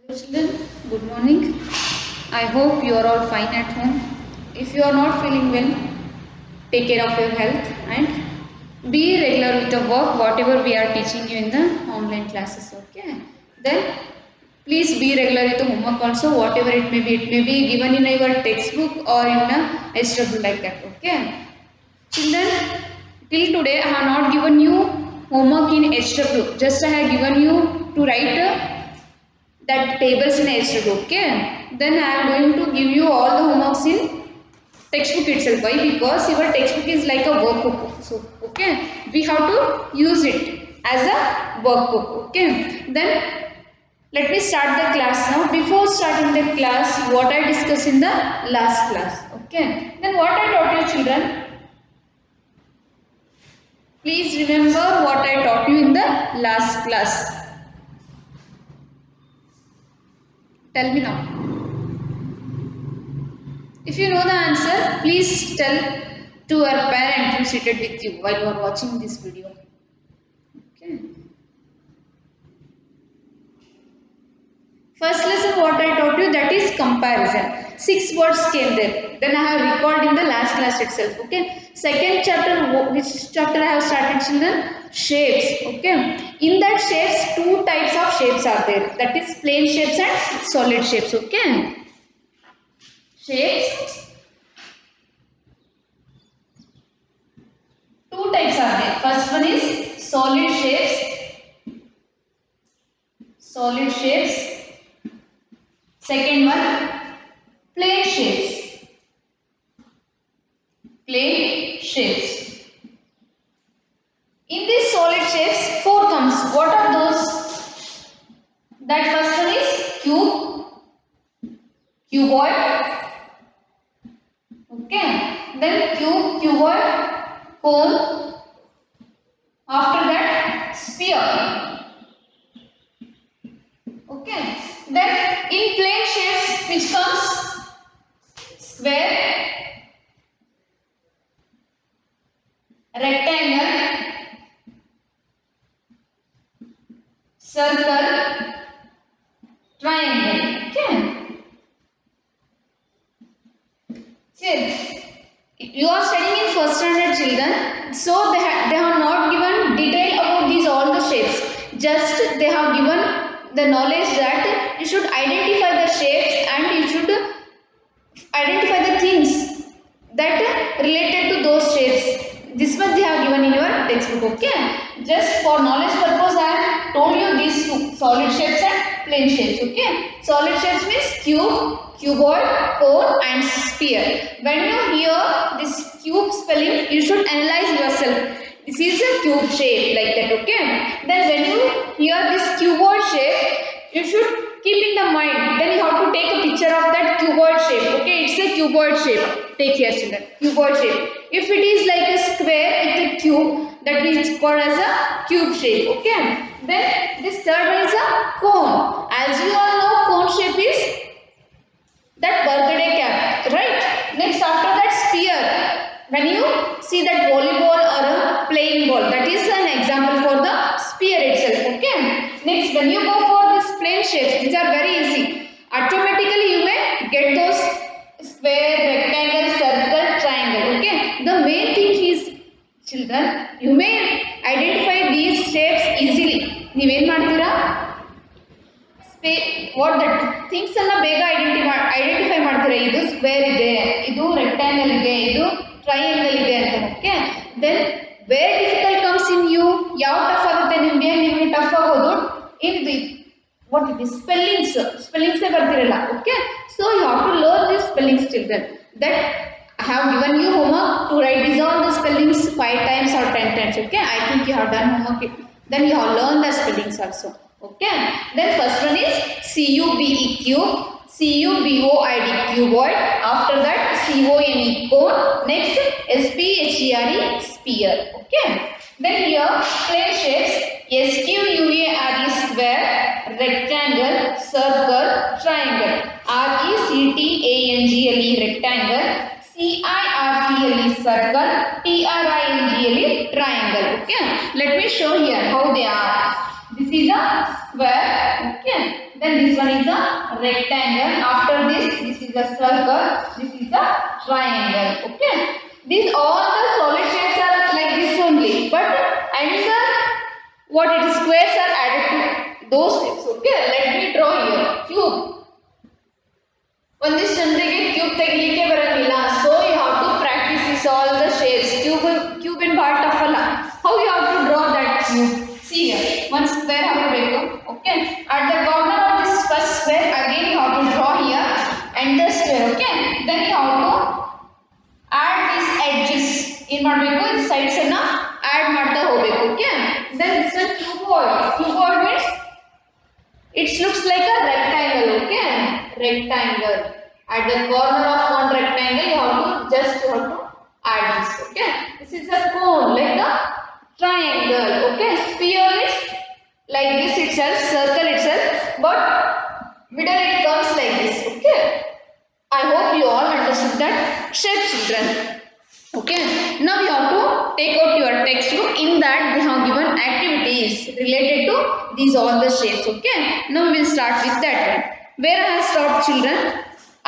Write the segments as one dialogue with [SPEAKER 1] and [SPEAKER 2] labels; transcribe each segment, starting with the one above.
[SPEAKER 1] Hello children, good morning. I hope you are all fine at home. If you are not feeling well, take care of your health and be regular with the work whatever we are teaching you in the online classes. Okay. Then please be regular with the homework also, whatever it may be. It may be given in your textbook or in a SW like that. Okay. Children, till today I have not given you homework in HW. Just I have given you to write that tables in HW. Okay. Then I am going to give you all the homeworks in textbook itself. Why? Because your textbook is like a workbook. So okay, we have to use it as a workbook. Okay. Then let me start the class now. Before starting the class, what I discussed in the last class. Okay. Then what I taught you children. Please remember what I taught you in the last class. Tell me now. If you know the answer, please tell to your parent who seated with you while you are watching this video. Okay. First lesson what I taught you, that is comparison. 6 words came there. Then I have recalled in the last class itself. Okay. Second chapter, which chapter I have started children? Shapes. Okay. In that shapes, 2 types of shapes are there. That is plane shapes and solid shapes. Okay. Shapes. 2 types are there. First one is solid shapes. Solid shapes. Second one, plane shapes. Plane shapes. In these solid shapes, 4 comes. What are those? That first one is cube, cuboid. Okay. Then cube, cuboid, cone. After that, sphere. Okay. Then in plane shapes, which comes square, rectangle, circle, triangle. Okay. See, you are studying in first standard children, so they have not given detail about these all the shapes. Just they have given the knowledge that you should identify the shapes and you should identify the things that related to those shapes. This much they have given in your textbook. Okay. Just for knowledge purpose, I have told you these 2 solid shapes and plane shapes. Okay. Solid shapes means cube, cuboid, cone and sphere. When you hear this cube spelling, you should analyze yourself. This is a cube shape like that. Okay. Then when you hear this cuboid shape, you should keep in the mind. Then you have to take a picture of that cuboid shape. Okay. It's a cuboid shape. Take here children. Cuboid shape. If it is like a square with a cube, that is called as a cube shape. Okay. Then this third one is a cone. As you all know, cone shape is that birthday cap, right? Next, after that, sphere. When you see that volleyball or a playing ball, that is an example for the sphere itself. Okay. Next, when you go for this plane shapes, these are very easy. Automatically, you may get those square, rectangle, circle, triangle. Okay. The main thing is, children, you may identify these shapes easily. ನೀವೇನು ಮಾಡ್ತೀರಾ? What the things ಅನ್ನ ಬೇಗ identify ಮಾಡ್ತೀರಾ. ಇದು square ಇದೆ, ಇದು rectangle ಇದೆ, ಇದು ಟ್ರಯಾಂಗಲ್ ಇದೆ ಅಂತ. Okay. Then where difficult comes in you, ಯಾವ ಟಫ್ ಆಗುತ್ತೆ ನಿಮಗೆ ಟಫ್ ಆಗೋದು ಏನಿದು ವಾಟ್ ಇಟ್ ಇಸ್ ಸ್ಪೆಲ್ಲಿಂಗ್ಸ್ ಬರ್ತಿರಲ್ಲ. Okay. So you have to learn this spellings children. That I have given you homework to write these all the spellings 5 times or 10 times. Okay. I think you have done homework. Then you have learned the spellings also. Okay. Then first one is cube, cuboid, cuboid. After that cone, cone. Next sphere, sphere. Okay. Then here plane shapes square, square, rectangle, circle, triangle. rectangle, rectangle. CIRCLE circle, TRINGLE triangle. Okay. Let me show here how they are. This is a square. Okay. Then this one is a rectangle. After this is a circle. This is a triangle. Okay. These all the solid shapes are like this only. But and the what it is squares are added to those shapes. Okay. Let me draw here. Cube. ಒಂದಿಷ್ಟು ಜನರಿಗೆ cube ತೆಗಿಲಿಕ್ಕೆ ಬರಂಗಿಲ್ಲ, so you have to practice this all the shapes. Cube in part tough ಅಲ್ಲ. How you have to draw that cube? See here, one square ಹಾಕಬೇಕು. Okay, at the corner of this first square again you have to draw here and the square. Okay, then you have to add these edges. ಏನು ಮಾಡಬೇಕು, ಈ sides ಅನ್ನ add ಮಾಡ್ತಾ ಹೋಗಬೇಕು. Okay, then this one cuboid means it looks like a rectangle. Okay, rectangle. At the corner of one rectangle you have to add this. Okay, this is a cone like a triangle. Okay, sphere is like this itself, circle itself, but middle it comes like this. Okay, I hope you all understood that shape, children. Okay, now you have to take out your textbook. In that they have given activities related to these all the shapes. Okay, now we will start with that one. Where I have stopped, children?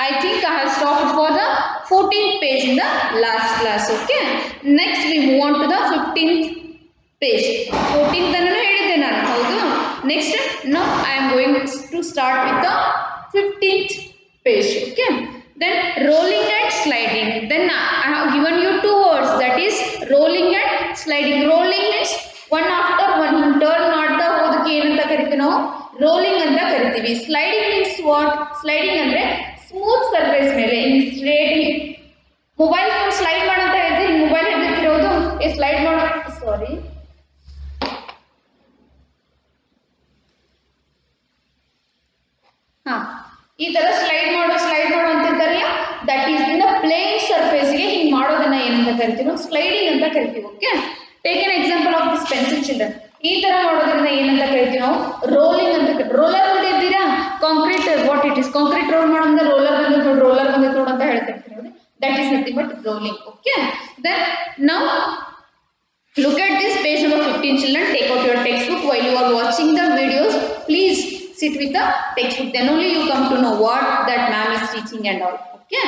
[SPEAKER 1] I think I have stopped for the 14th page in the last class. Okay, next we move on to the 15th page. 14th annu helidde nanu, haudu. Next, now I am going to start with the 15th page. Okay, then rolling and sliding. Then I have given you two words, that is rolling and sliding. Rolling means one after one turn ಮಾಡ್ತಾ ಹೋದಕ್ಕೆ ಏನಂತ ಕರಿತೀವಿ ನಾವು, rolling ಅಂತ ಕರಿತೀವಿ. Sliding means what? Sliding ಅಂದ್ರೆ smooth surface ಮೇಲೆ ಹಿಂಗ್ straight. Mobile phone slide ಮಾಡಂತ ಹೇಳ್ತೀವಿ, ಮೊಬೈಲ್ ಹಿಡಿದಿರೋದು ಸ್ಲೈಡ್ ಮಾಡೋ, ಸಾರಿ, ಈ ತರ ಸ್ಲೈಡ್ ಮಾಡೋ ಅಂತಿರ್ತಾರಲ್ಲ, that is in plane surface ಗೆ ಹಿಂಗ್ ಮಾಡೋದನ್ನ ಏನಂತ ಕರಿತೀವಿ ನಾವು, ಸ್ಲೈಡಿಂಗ್ ಅಂತ ಕರಿತೀವಿ. Okay, take an example of this pencil, children. ಈ ತರ ಮಾಡೋದ್ರಿಂದ ಏನಂತ ಕರಿತೀವಿ ನಾವು, ರೋಲಿಂಗ್ ಅಂತ. ರೋಲರ್ ನೋಡಿದ್ದೀರಾ? Concrete, what it is, concrete roll ಮಾಡೋದ್ರಿಂದ ರೋಲರ್ ಬಂದಿತ್ತು ನೋಡು ಅಂತ ಹೇಳ್ತಿರ್ತೀವಿ. That is nothing but rolling. Okay, then now look at this page number 15, children. Take out your textbook. While you are watching the videos, please sit with the textbook, then only you come to know what that ma'am is teaching and all. Okay,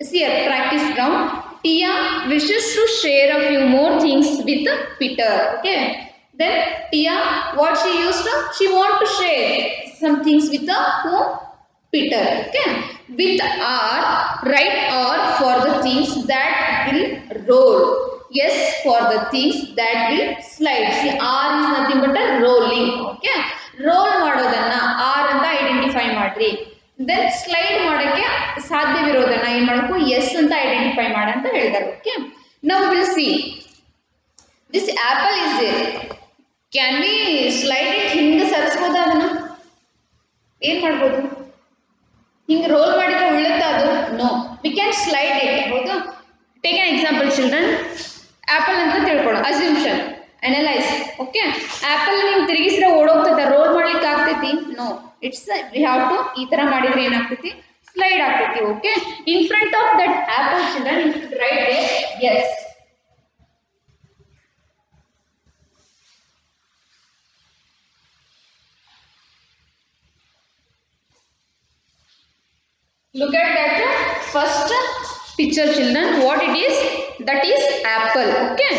[SPEAKER 1] see here, practice ground. Tia wishes to share a few more things with Peter. Okay, then Tia, what she used to, she want to share some things with who? Peter. Okay, with R, write R for the things that will roll. Yes, for the things that will slide. See, R is nothing but a rolling. Okay, roll ಮಾಡೋದನ್ನ R ಅಂತ identify ಮಾಡ್ರಿ. Then slide ಮಾಡೋಕ್ಕೆ ಸಾಧ್ಯವಿರೋದನ್ನ ಏನು ಮಾಡಬೇಕು, S ಅಂತ identify ಮಾಡಂತ ಹೇಳಿದ್ದಾರೆ. Okay, now will see this apple is there. Can we slide it? ಹಿಂಗೆ ಸರಿಸ್ಬೋದ? ಅದನ್ನ ಏನು ಮಾಡ್ಬೋದು? ಹಿಂಗೆ ರೋಲ್ ಮಾಡಿದ್ರೆ ಉಳ್ಳುತ್ತಾ ಅದು? No, we can slide it. ಹೌದು, take an example, children. Apple ಅಂತ ತಿಳ್ಕೊಳ್ಳೋ, ಅಸ್ಯೂಮ್ಷನ್, ಅನಲೈಸ್. ಓಕೆ, ಆಪಲ್ ನೀವು ತಿರುಗಿಸಿದ್ರೆ ಓಡೋಗ್ತದ, ರೋಲ್ ಮಾಡ್ಲಿಕ್ಕೆ ಆಗ್ತೈತಿ? No, it's we have to ಈ ತರ ಮಾಡಿದ್ರೆ ಏನಾಗ್ತೈತಿ, ಸ್ಲೈಡ್ ಆಗ್ತೈತಿ. Okay, in front of that apple, children, you should write there S. Look at that first picture, children. What it is? That is apple. Okay,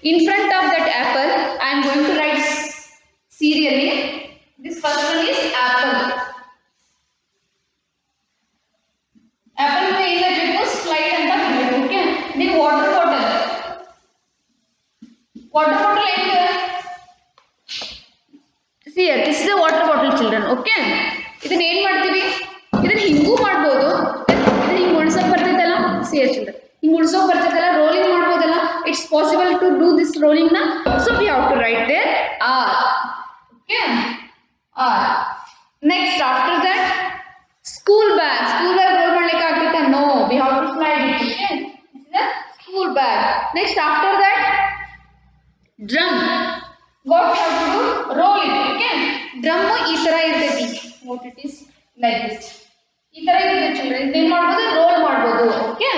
[SPEAKER 1] in front of that apple I am going to write serially. This first one is apple. Apple में इसे देखो slide अंता करेंगे. Okay, then water bottle here. See here, this is a water bottle, children. Okay, ಇದನ್ನ ಏನು ಮಾಡ್ತೀವಿ, ಇದನ್ನ ಹಿಂಗೂ ಮಾಡ್ಬೋದು, ಇದನ್ನ ಹಿಂಗೆ ಉಳಿಸೋಕೆ ಬರ್ತೈತಲ್ಲ. See here, children, ಹಿಂಗೆ ಉಳಿಸೋಕೆ ಬರ್ತೈತಲ್ಲ, ರೋಲಿಂಗ್ ಮಾಡ್ಬೋದಲ್ಲ. It's possible to do this rolling ನ. So we have to write there R. Okay, R. Next after that school bag. School bag roll ಮಾಡ್ಲಿಕ್ಕೆ ಆಗ್ತೈತೆ? No, we have to slide it. Okay, this is a school bag. Next after that drum. What we have to do, roll it. Okay, drum ಈ ತರ ಇರ್ತೈತಿ. What it is like this, ಈ ತರ ಇರ್ತೈತಿ, children. ಇದನ್ನ ಮಾಡ್ಬೋದು, roll ಮಾಡ್ಬೋದು. Okay,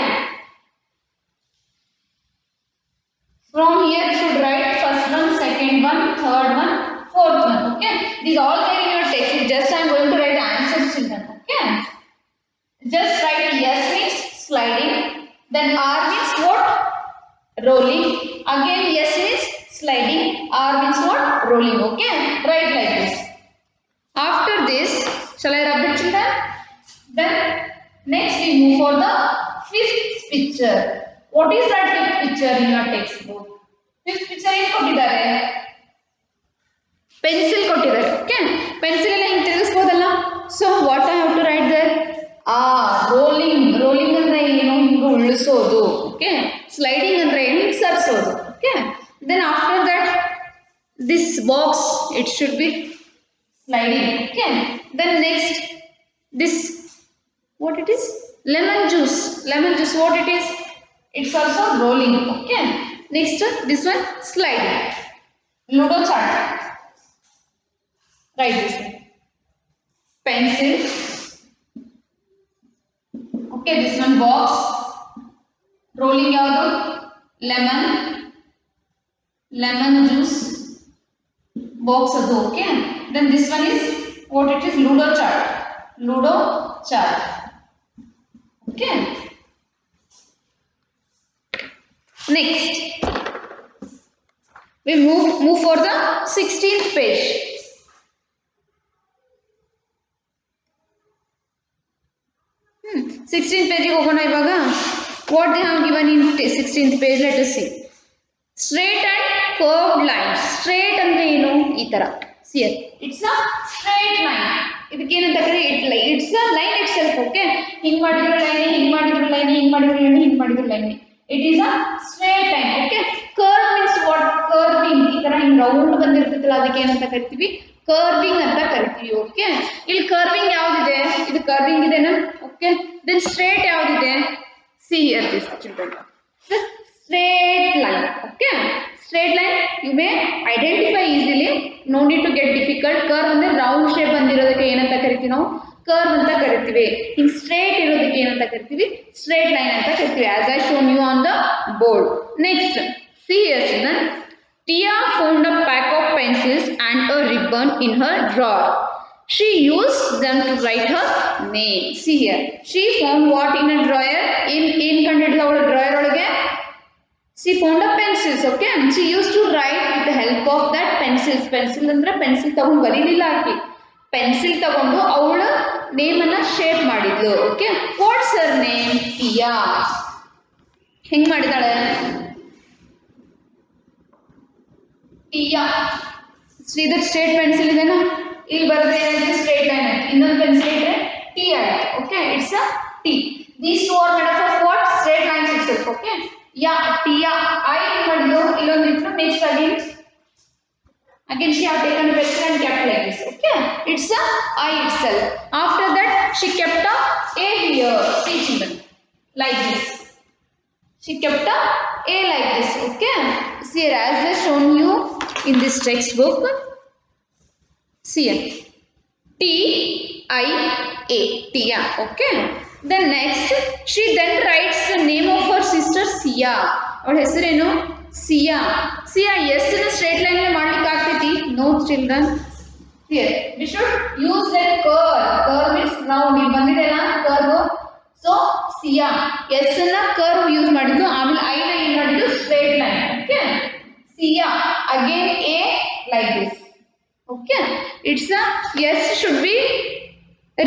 [SPEAKER 1] from here you should write first one, second one, third one, fourth one. Okay, these all there in your text. Just I am going Then R means what? Rolling. Again S means sliding. R means what? Rolling. Okay. Write like this. After this, shall I rub it children? Then next we move for the fifth picture. What is that fifth picture in your textbook? Fifth picture ಏನು ಕೊಟ್ಟಿದ್ದಾರೆ? Pencil ಕೊಟ್ಟಿದ್ದಾರೆ. Okay. Pencil ಎಲ್ಲ ಹಿಂಗೆ ತಿರುಗಿಸಬಹುದಲ್ಲ? So what I have to write there? Rolling. Rolling ಅಂದ್ರೆ ಏನು? ಹಿಂಗೆ ಉಳಿಸೋದು. Okay. Sliding ಅಂದ್ರೆ ಏನು? ಸರಿಸೋದು. Okay. Then after that, this box it should be sliding. Okay. Then next, this what it is? Lemon juice. Lemon juice. What it is? It's also rolling. Okay. Next, this one sliding. Ludo chart. Write this one. Pencil. Okay. This one box. Rolling yadu. Lemon. Lemon juice. Box adu. Okay. Then this one is what it is? Ludo chart. Ludo chart. Okay. Next, we move for the 16th page. Hmm. 16th page ಹೋಗೋಣ ಇವಾಗ. What they have given in 16th page? Let us see. Straight and curved lines. Straight ಅಂದ್ರೆ ಏನು? ಈ ತರ. See here. It's a straight line. ಇದಕ್ಕೆ ಏನಂತ ಕರೀತಾರೆ? It's a line itself. Okay. ಹಿಂಗ್ ಮಾಡಿದ್ರು ಲೈನ್, ಹಿಂಗ್ ಮಾಡಿದ್ರು ಲೈನ್, ಹಿಂಗ್ ಮಾಡಿದ್ರು ಲೈನ್, ಹಿಂಗ್ ಮಾಡಿದ್ರು line. It is a straight line. Okay. Curve means what? Curving. ಈ ತರ ಹಿಂಗ್ ರೌಂಡ್ ಬಂದಿರ್ತೈತಲ್ಲ ಅದಕ್ಕೆ ಏನಂತ ಕರಿತೀವಿ? Curving ಅಂತ ಕರಿತೀವಿ. Okay. ಇಲ್ಲಿ curving ಯಾವ್ದಿದೆ? ಇದು curving ಇದೆನಾ? Okay. Then straight ಯಾವ್ದಿದೆ? See here this children. The straight line. Okay. Straight line you may identify easily. No need to get difficult. Curve ಅಂದ್ರೆ round shape ಬಂದಿರೋದಕ್ಕೆ ಏನಂತ ಕರಿತೀವಿ ನಾವು? Curve ಅಂತ ಕರಿತೀವಿ. ಹಿಂಗ್ straight ಇರೋದಕ್ಕೆ ಏನಂತ ಕರಿತೀವಿ? Straight line ಅಂತ ಕರಿತೀವಿ. As I shown you on the board. Next, see here children. Tia found a pack of pencils and a ribbon in her drawer. She used them to write her name. See here. She found what in a drawer? In ಕಂಡಿಡ್ದ ಅವಳ drawer ಒಳಗೆ she found a pencils. Okay. She used to write with the help of that pencils. Pencil ಅಂದ್ರೆ pencil ತಗೊಂಡು ಬರೀಲಿಲ್ಲ ಆಕಿ. Pencil ತಗೊಂಡು ಅವಳ name ಅನ್ನ shape ಮಾಡಿದ್ಲು. Okay. What's her name? Tia. ಹೆಂಗ್ ಮಾಡಿದಾಳೆ? ಟಿಯಾ. ಇದು ಸ್ಟ್ರೇಟ್ ಪೆನ್ಸಿಲ್ ಇದೆನಾ? ಇಲ್ಲಿ ಬರುತ್ತೆ ಏನಾಯ್ತು? ಸ್ಟ್ರೇಟ್ ಲೈನ್ ಆಯ್ತು. ಇನ್ನೊಂದು ಪೆನ್ಸಿಲ್ ಇದ್ರೆ ಟಿ ಆಯ್ತು. Okay. It's a T. These two are made up of what? Straight lines itself. Okay. Yeah, Tia. ಐ ಮಾಡಿದ್ದು ಇಲ್ಲೊಂದು ಇತ್ತು. Next again she have taken a pencil and kept like this. Okay. It's a I itself. After that she kept a here. See children. Like this. She kept a like this. Okay. See here, as I shown you in this textbook. See here. T-I-A. Tia. Okay. Then next she then writes the name of her sister Sia. ಅವಳ ಹೆಸರೇನು? Sia. Sia yes in a straight line ಅಲ್ಲಿ ಮಾಡ್ಲಿಕ್ಕೆ ಆಗ್ತೈತಿ? No children. Here we should use that curve. Curve means round. ಇಲ್ಲಿ ಬಂದಿದೆಲ್ಲ curve. So Sia yes ಅನ್ನ curve use ಮಾಡಿದ್ದು. ಆಮೇಲೆ I ನ ಏನು ಮಾಡಿದ್ದು? Straight line. Okay. Sia again A like this. Okay. It's a yes should be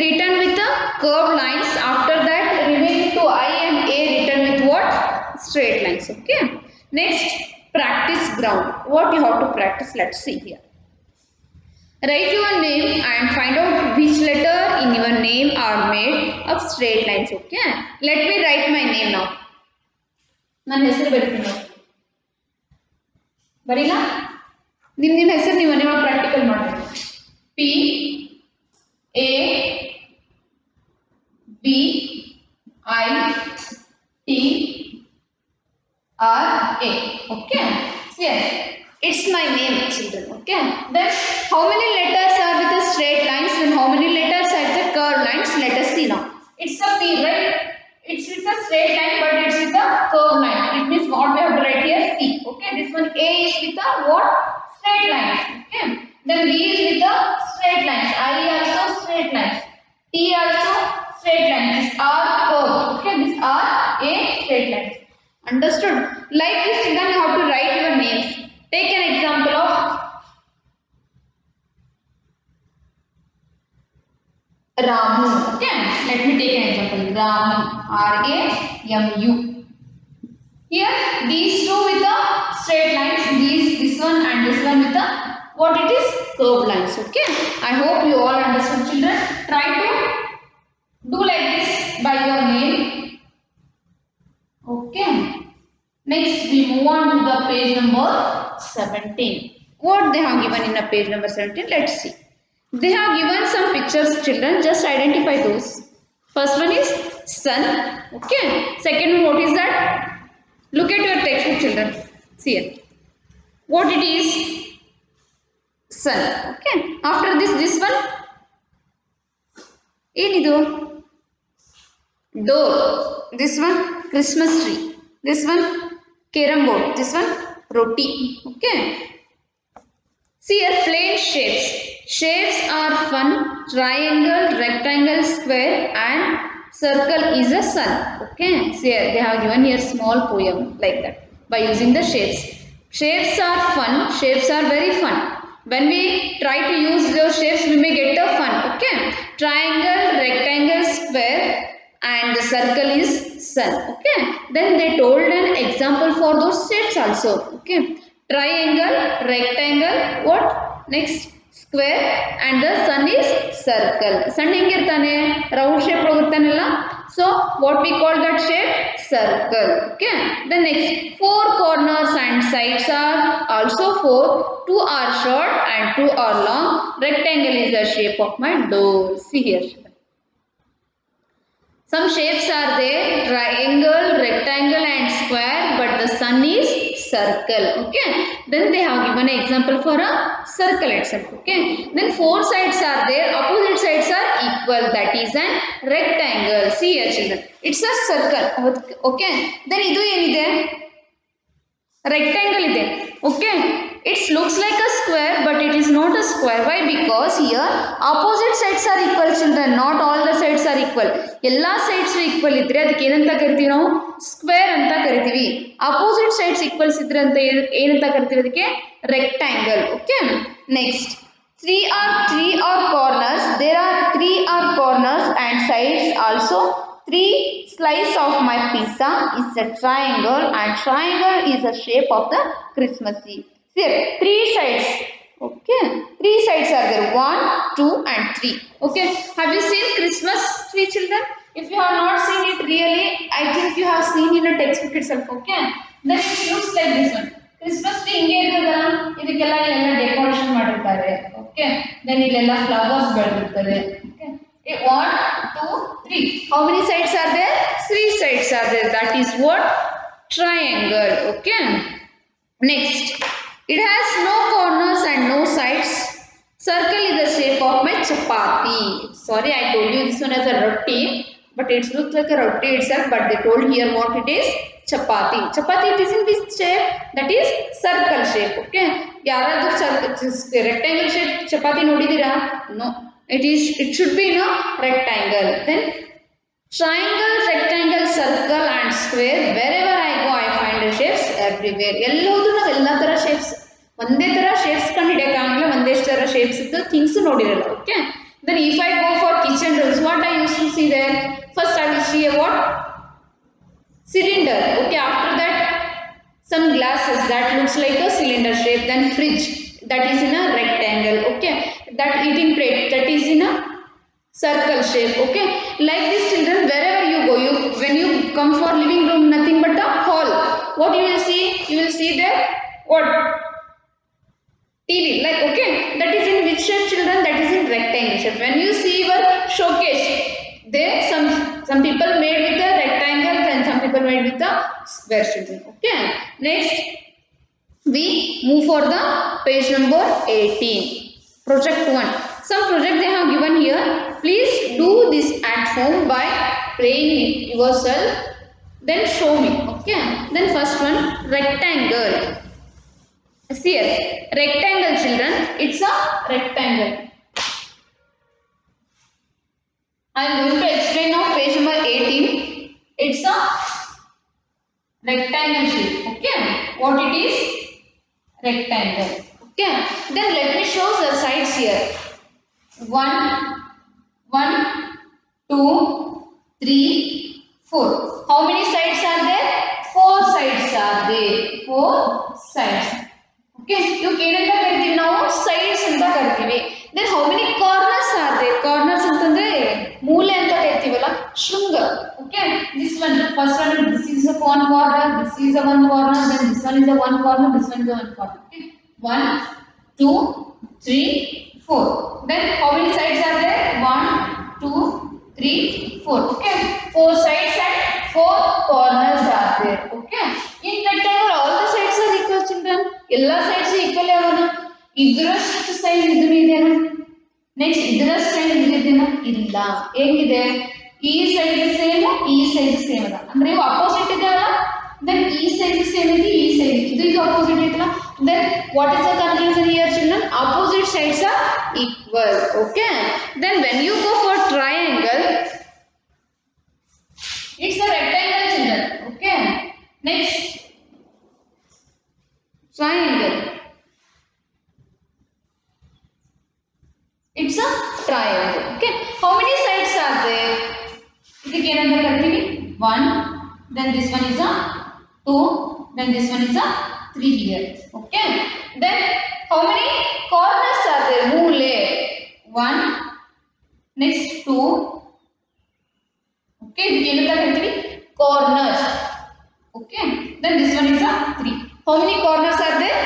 [SPEAKER 1] written with the curved lines. After that remaining to I and A written with what? Straight lines. Okay. Next, practice ground. What you have to practice? Let's see here. Write your name and find out which letter in your name are made of straight lines. Okay. Let me write my name now. ನನ್ನ ಹೆಸರು ಬರೀತೀನಿ. ಬರೀಲ? ನಿಮ್ಮ ಹೆಸರು ನೀವು ಮನೆ ಒಳಗೆ practical ಮಾಡಬೇಕು. P A B I T R A. Okay. Yes. It's my name, children. Okay. Then how many letters are with the straight lines and how many letters are with the curved lines? Let us see now. It's a P, right? It's with a straight line, but it's with a curved line. It means what we have to write here? P. Okay. This one A is with a what? Straight lines. Okay. Then B is with the straight lines. I also straight lines. Understood? Like this, children, you have to write your names. Take an example of Ramu. Okay, let me take an example. Ramu, R-A-M-U. Here, these two with the straight lines, this one and this one with the what it is? Curved lines. Okay, I hope you all understood, children. Try to do like this by your name. Okay. Next, we move on to the page number 17. What they have given in the page number 17? Let's see. They have given some pictures, children. Just identify those. First one is sun. Okay. Second one, what is that? Look at your textbook, children. See here. What it is? Sun. Okay. After this one. Enidu? Door. This one, Christmas tree. This one, carom board. This one, roti. Okay. See here, plain shapes. Shapes are fun. Triangle, rectangle, square, and circle is a sun. Okay. See here, they have given here small poem like that by using the shapes. Shapes are fun. Shapes are very fun. When we try to use those shapes, we may get a fun. Okay. Triangle, rectangle, square, and the circle is sun. Okay. Then they told an example for those shapes also. Okay. Triangle, rectangle, what? Next, square, and the sun is circle. Sun hengirtane? Round shape hoguttanealla. So what we call that shape? Circle. Okay. The next, four corners and sides are also four. Two are short and two are long. Rectangle is the shape of my door. See here. Some shapes are there, triangle, rectangle and square, but the sun is circle. Okay. Then they have given an example for a circle itself. Okay. Then four sides are there, opposite sides are equal, that is an rectangle. See here, children. It's a circle. Okay. Then idu enide? Rectangle ide. Okay. It looks like a square, but it is not a square. Why? Because here opposite sides are equal, children. Not all the sides are equal. Ella sides equal idre adike enanta karitivi ನಾವು square anta karitivi. Opposite sides equals idre anta enanta karitivi adike rectangle. Okay. Next, three are corners. There are three are corners and sides also. Three slice of my pizza is a triangle, and triangle is the shape of the Christmas tree. Here, three sides. Okay, three sides are there. 1, 2, and 3. Okay, have you seen Christmas tree, children? If you have not seen it really, I think you have seen in a textbook itself. Okay, then it looks like this one. Christmas tree ಹಿಂಗೆ ಇರ್ತದಲ್ಲ, ಇದಕ್ಕೆಲ್ಲ ಇಲ್ಲೆಲ್ಲ decoration ಮಾಡಿರ್ತಾರೆ. Okay, then ಇಲ್ಲೆಲ್ಲ flowers ಬೆಳೆದಿರ್ತದೆ. Okay, 1, 2, 3. How many sides are there? 3 sides are there. That is what? Triangle. Okay. Next, it has no corners and no sides. Circle is the shape of my chapati. Sorry, I told you this one as a roti, but it looks like a roti itself, but they told here what it is? Chapati. Chapati, it is in this shape, that is circle shape. Okay. Yaradu rectangle shape chapati nodidira? No. It should be in a rectangle. Then triangle, rectangle, circle and square. Wherever I go, I find the shapes everywhere. ಎಲ್ಲೋದು ನಾವು ಎಲ್ಲ ತರ shapes ಒಂದೇ ತರ shapes ಕಂಡು ಹಿಡಿಯಕ್ಕಾಗಲ್ಲ, ಒಂದೇ ತರ shapes ಇದ್ದು things ನೋಡಿರಲ್ಲ. Okay. Then if I go for kitchen tools, what I used to see there? First I will see a what? Cylinder. Okay. After that, some glasses that looks like a cylinder shape. Then fridge, that is in a rectangle. Okay. That eating plate, that is in a circle shape. Okay. Like this, children, wherever you go, when you come for living room, nothing but a hall. What you will see? You will see there what? TV. Like, okay, that is in which shape, children? That is in rectangle shape. When you see your showcase, there some people made with a rectangle and some people made with a square, children. Okay. Next, we move for the page number 18. Project 1. Some project they have given here. Please do this at home by playing yourself. Then show me. Okay. Then first one, rectangle. See here, rectangle, children. It's a rectangle. I am going to explain now page number 18. It's a rectangle shape. Okay, what it is? Rectangle. Okay, then let me show the sides here. 1, 1, 2, 3, 4. How many sides are there? 4 sides are there. 4 sides. Okay, ಇವಕ್ಕೆ ಏನಂತ ಕರಿತೀವಿ ನಾವು sides ಅಂತ ಕರಿತೀವಿ. Then how many corners are there? Corners ಅಂತಂದ್ರೆ ಮೂಲೆ ಅಂತ ಕರಿತೀವಲ್ಲ, ಶೃಂಗ. Okay, this one, first one, this is a one corner, this is a one corner, then this one is a one corner, this one is a one corner. Okay, 1, 2, 3, 4. Then how many sides are there? 1, 2, 3, 4. Okay, 4 sides and 4 corners are there. Okay, in rectangle all the sides are equal, children. Ella sides equal avana. Idrastu size idu idena. Next idrastu size idu idena illa. Hegide ee side same ee side same ada. Andre ivu opposite idevalla. Then ee side same ide ee side idu opposite idella. Then what is the conclusion here, children? Opposite sides are equal. Okay, then when you go for triangle, it's a rectangle, children. Okay, next triangle, it's a triangle. Okay, how many sides are there? ಇದಕ್ಕೆ ಏನಂತ ಕರಿತೀವಿ? 1, then this one is a 2, then this one is a 3 here. Okay, then how many corners are there? ಮೂಲೆ 1, next 2. Okay, ಇದಕ್ಕೆ ಏನಂತ ಕರಿತೀವಿ? Corners. Okay, then this one is a 3. How many corners are there?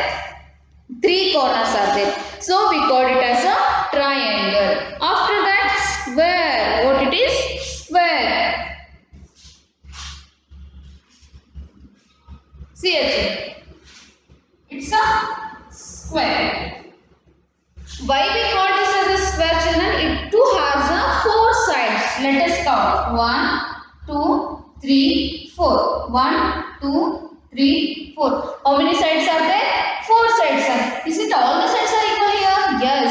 [SPEAKER 1] 3 corners are there. So we call it as a triangle. After that, square. What it is? Square. See here, it's a square. Why we call this as a square, children? It too has a 4 sides. Let us count. 1, 2, 3, 4. 1, 2, 3, 4. How many sides are there? 4 sides are. Is it all the sides are equal here? Yes.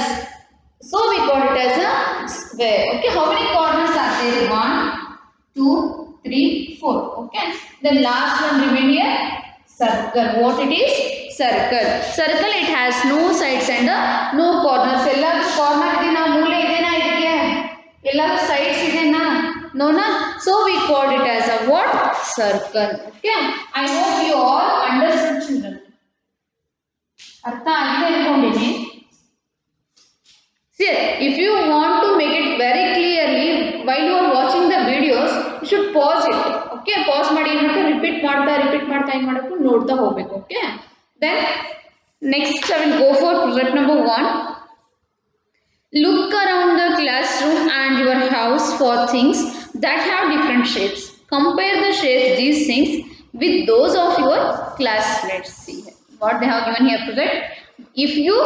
[SPEAKER 1] So we call it as a square. Okay. How many corners are there? 1, 2, 3, 4. Okay. The last one remain here. Circle. What it is? Circle. Circle, it has no sides and no corners. Ella corner idena, moole idena idike. Ella sides idena. No na. So we called it as a what? Circle. Okay. I hope you all understood, children. Artha agide anukondini. See, if you want to make it very clearly while you are watching the videos, you should pause it. Okay, pause ಮಾಡಿ ಏನು ಮಾಡ್ತಾ repeat ಮಾಡ್ತಾ ಏನು ಮಾಡಬೇಕು ನೋಡ್ತಾ ಹೋಗಬೇಕು. Okay, then next I will go for project number 1. Look around the classroom and your house for things that have different shapes. Compare the shapes these things with those of your class. Let's see what they have given here project. If you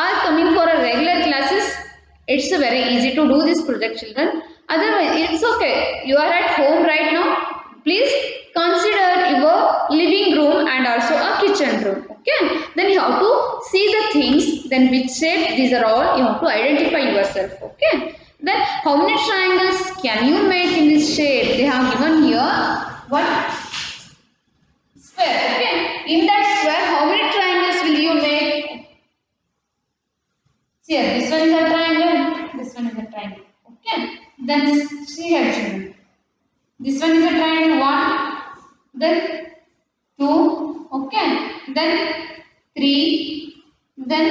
[SPEAKER 1] are coming for a regular classes, it's very easy to do this project, children. Otherwise, it's okay. You are at home right now. Please consider your living room and also a kitchen room. Okay. Then you have to see the things. Then which shape these are all. You have to identify yourself. Okay. Then how many triangles can you make in this shape? They have given here one square. Okay. In that square, how many triangles will you make? Here, this one is a triangle, this one is a triangle. Okay. Then see here, children. This one is a triangle 1, then 2, okay, then 3, then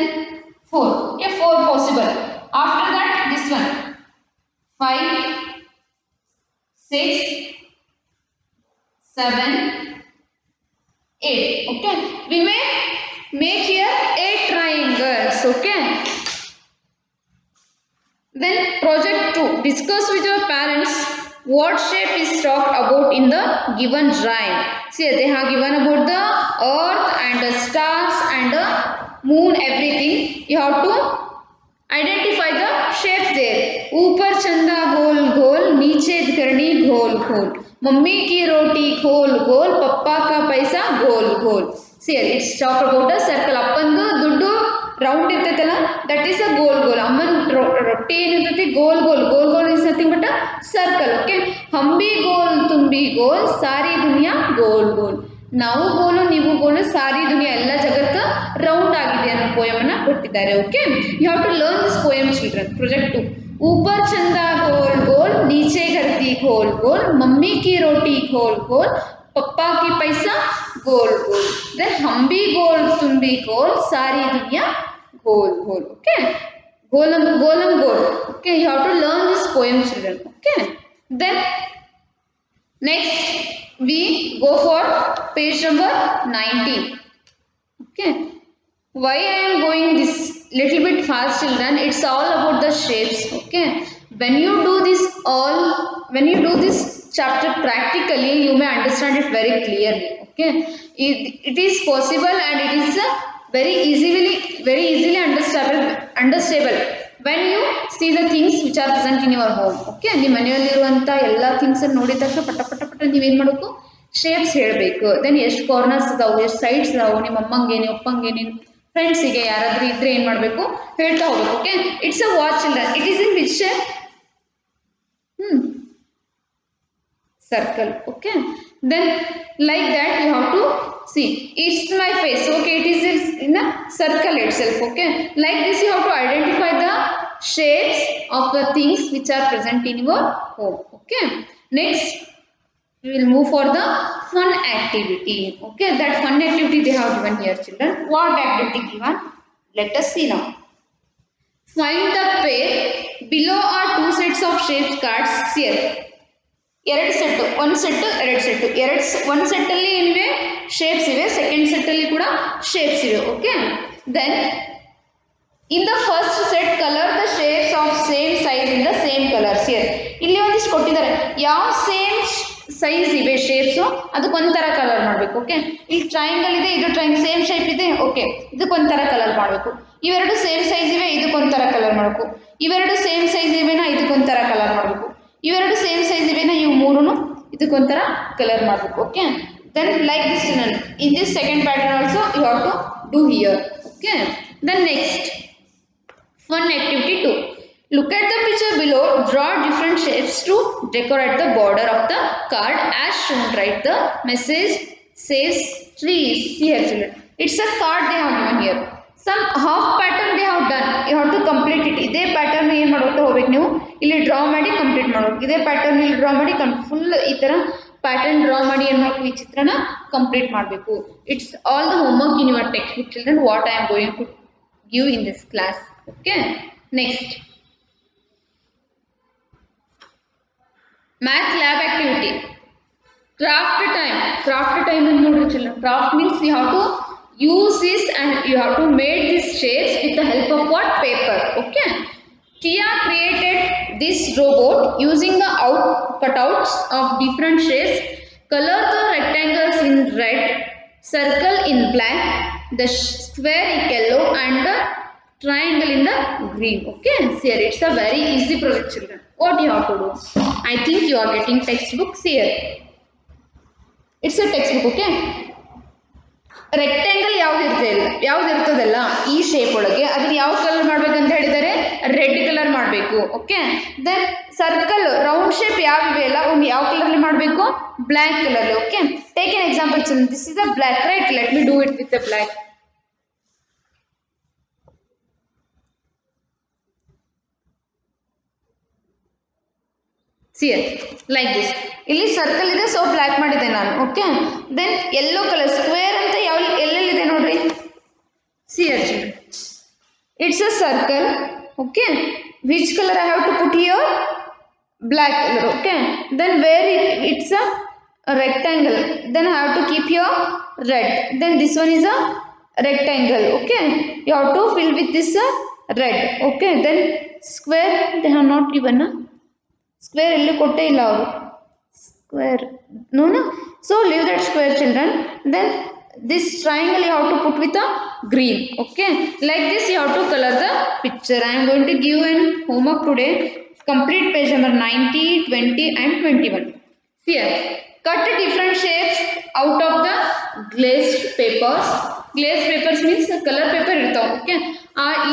[SPEAKER 1] 4. Okay, 4 possible. After that, this one 5, 6, 7, 8. Okay, we may make here 8 triangles. Okay. Then project 2, discuss with your parents what shape is talked about in the given rhyme. See, they have given about the earth and the stars and the moon, everything. You have to identify the shapes there. ऊपर चंदा गोल गोल, नीचे करनी घोल घोल, mummy की रोटी गोल गोल, पप्पा का पैसा गोल गोल. See, it's talk about a circle. अपंदु दुड्डु round irtatala, that is a goal goal. Amman rotti enirtati goal goal. Goal goal is nothing but a circle. Okay, hum bhi goal, tum bhi goal, sari duniya goal goal. ನಾವು ಗೋಲು ನೀವು ಗೋಲು ಸಾರಿ ದುನಿಯಾ ಎಲ್ಲ ಜಗತ್ತ round ಆಗಿದೆ ಅನ್ನೋ ಪೋಯಮ್ ಅನ್ನ ಕೊಟ್ಟಿದ್ದಾರೆ. Okay, you have to learn this poem children. Project 2 ऊपर चंदा गोल गोल नीचे घरती गोल गोल मम्मी की रोटी गोल गोल पप्पा की पैसा गोल गोल देन हम भी गोल तुम भी गोल सारी दुनिया गोल गोल. Okay, golam golam goal. Okay, you have to learn this poem children. Okay, then next we go for page number 19. Okay, why I am going this little bit fast children, it's all about the shapes. Okay, when you do this chapter practically, you may understand it very clearly. Okay, it is possible and it is very easily understandable when you see the things which are present in your home. Okay, ನಿಮ್ಮ ಮನೆಯಲ್ಲಿರುವಂತ ಎಲ್ಲಾ things ಅನ್ನು ನೋಡಿದ ತಕ್ಷಣ ಪಟ ನೀವು ಏನು ಮಾಡಬೇಕು, shapes ಹೇಳಬೇಕು. ದೆನ್ ಎಷ್ಟು ಕಾರ್ನರ್ಸ್ ಇದಾವೆ, ಎಷ್ಟು ಸೈಡ್ಸ್ ಇದಾವೆ, ನಿಮ್ಮ ಅಮ್ಮಂಗೆ ನಿಮ್ಮ ಅಪ್ಪಂಗೆ ನಿಮ್ಮ ಫ್ರೆಂಡ್ಸಿಗೆ ಯಾರಾದ್ರೂ ಇದ್ರೆ ಏನು ಮಾಡಬೇಕು, ಹೇಳ್ತಾ ಹೋಗ್ಬೇಕು. Okay, it's a watch children. It is in which shape? Circle. Okay, then like that you have to see it's my face. Okay, it is in a circle itself. Okay, like this you have to identify the shapes of the things which are present in your home. Okay, next we will move for the fun activity. Okay, that fun activity they have given here children. What activity given? Let us see now. Find the pair. Below are two sets of shaped cards here. ಎರಡು set, ಒಂದು set ಎರಡು set, ಒಂದು set ಅಲ್ಲಿ ಏನಿವೆ shapes ಇವೆ, second set ಅಲ್ಲಿ ಕೂಡ shapes ಇವೆ. Okay, then in the first set colour the shapes of same size in the same colours. Here ಇಲ್ಲಿ ಒಂದಿಷ್ಟು ಕೊಟ್ಟಿದ್ದಾರೆ, ಯಾವ ಸೇಮ್ ಸೈಜ್ ಇವೆ ಶೇಪ್ಸು ಅದಕ್ಕೊಂಥರ ಕಲರ್ ಮಾಡಬೇಕು. ಓಕೆ, ಇಲ್ಲಿ ಟ್ರಯಾಂಗಲ್ ಇದೆ, ಇದು ಟ್ರಯಾಂಗಲ್ ಸೇಮ್ ಶೇಪ್ ಇದೆ. ಓಕೆ, ಇದಕ್ಕೊಂಥರ ಕಲರ್ ಮಾಡಬೇಕು. ಇವೆರಡು ಸೇಮ್ ಸೈಜ್ ಇವೆ, ಇದಕ್ಕೊಂಥರ ಕಲರ್ ಮಾಡಬೇಕು. ಇವೆರಡು ಸೇಮ್ ಸೈಜ್ ಇವೆನಾ, ಇದಕ್ಕೊಂಥರ ಕಲರ್ ಮಾಡಬೇಕು. ಇವೆರಡು ಸೇಮ್ ಸೈಜ್ ಇವೆನಾ, ಇವು ಮೂರನ್ನು ಇದಕ್ಕೊಂಥರ ಕಲರ್ ಮಾಡಬೇಕು. Okay, then like this in this second pattern also you have to do here. Okay, then next fun activity 2. Look at the picture below. Draw different shapes to decorate the border of the card as shown. Write the message says trees. Here children, it's a card they have given here. Some half pattern they have done. You have to complete it. ಇದೇ pattern ಏನು ಮಾಡ್ತಾ ಹೋಗ್ಬೇಕು, ನೀವು ಇಲ್ಲಿ draw ಮಾಡಿ complete ಮಾಡಬೇಕು. ಇದೇ pattern ಇಲ್ಲಿ ಡ್ರಾ ಮಾಡಿ ಫುಲ್ ಈ ತರ ಪ್ಯಾಟರ್ನ್ ಡ್ರಾ ಮಾಡಿ ಏನು ಮಾಡಬೇಕು, ಈ ಚಿತ್ರನ ಕಂಪ್ಲೀಟ್ ಮಾಡಬೇಕು. It's all the homework in your textbook children, what I am going to give in this class. Okay, next math lab activity. Craft time and nodri children. Craft means you have to use this and you have to make these shapes with the help of what? Paper. Okay, Tia created this robot using the cutouts of different shapes. Color the rectangles in red, circle in black, the square in yellow and the triangle in the green. Okay, here it's a very easy project children. What you have to do? I think you are getting textbooks here. It's a textbook. Okay, rectangle ಯಾವ್ದು ಇರ್ತದಲ್ಲ ಈ shape ಒಳಗೆ ಅದನ್ನ ಯಾವ colour ಮಾಡ್ಬೇಕಂತ ಹೇಳಿದರೆ red colour ಮಾಡಬೇಕು. Okay, then circle round shape ಯಾವಿವೆ ಅಲ್ಲ ಅವ್ನು ಯಾವ ಕಲರ್ಲಿ ಮಾಡಬೇಕು, black colour. Okay, take an example children. This is a black, right? Let me do it with a black. See like this. ಇಲ್ಲಿ ಸರ್ಕಲ್ ಇದೆ, ಸೊ ಬ್ಲ್ಯಾಕ್ ಮಾಡಿದೆ ನಾನು. Okay, then yellow colour square ಅಂತ ಯಾವ ಎಲ್ಲೆಲ್ಲಿದೆ ನೋಡ್ರಿ. See children, it's a circle. Okay, which color I have to put here? Black color. Okay, then where it's a rectangle, then I have to keep here red. Then this one is a rectangle. Okay, you have to fill with this red. Okay, then square they have not given a square illi kotte illa avaru square no so leave that square children. Then this triangle you have to put with a green. Okay, like this you have to color the picture. I am going to give an homework today. Complete page number 90, 20 and 21. Here cut different shapes out of the glazed papers. Glazed papers means color paper irtav. Okay,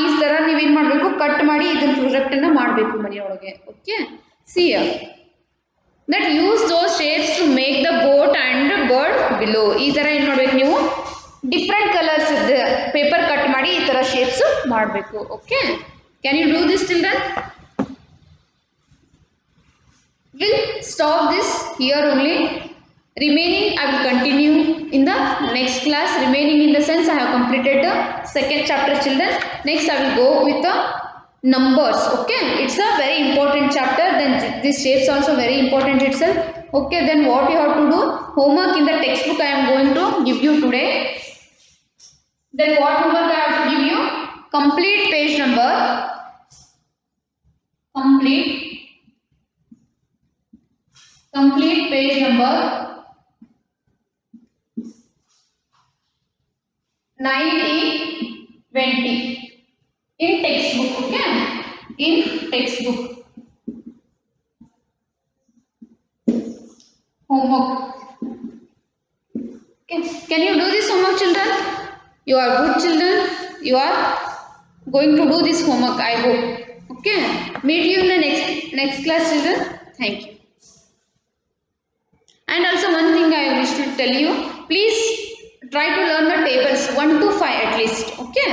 [SPEAKER 1] ಈ ತರ ನೀವು ಏನು ಮಾಡಬೇಕು, cut ಮಾಡಿ ಇದನ್ನ project ಅನ್ನು ಮಾಡಬೇಕು ಮನೆಯೊಳಗೆ. Okay, see here. that use those shapes to make the boat and bird below. ಈ ತರ ಏನು ಮಾಡಬೇಕು ನೀವು ಡಿಫ್ರೆಂಟ್ ಕಲರ್ಸ್ ಪೇಪರ್ ಕಟ್ ಮಾಡಿ ಈ ತರ ಶೇಪ್ಸ್ ಮಾಡಬೇಕು. Okay, can you do this children? We'll stop this here only. Remaining I will continue in the next class. Remaining in the sense I have completed the second chapter children. Next I will go with the numbers. Okay, it's a very important chapter. Then this shapes also very important itself. Okay, then what you have to do, homework in the textbook I am going to give you today. Then what homework I have to give you? Complete page number, complete page number 19-20 in textbook. Okay, in textbook. Homework. Okay, can you do this homework children? You are good children, you are going to do this homework, I hope. Okay, meet you in the next class children. Thank you. And also one thing I wish to tell you, please try to learn the tables 1 to 5 at least. Okay.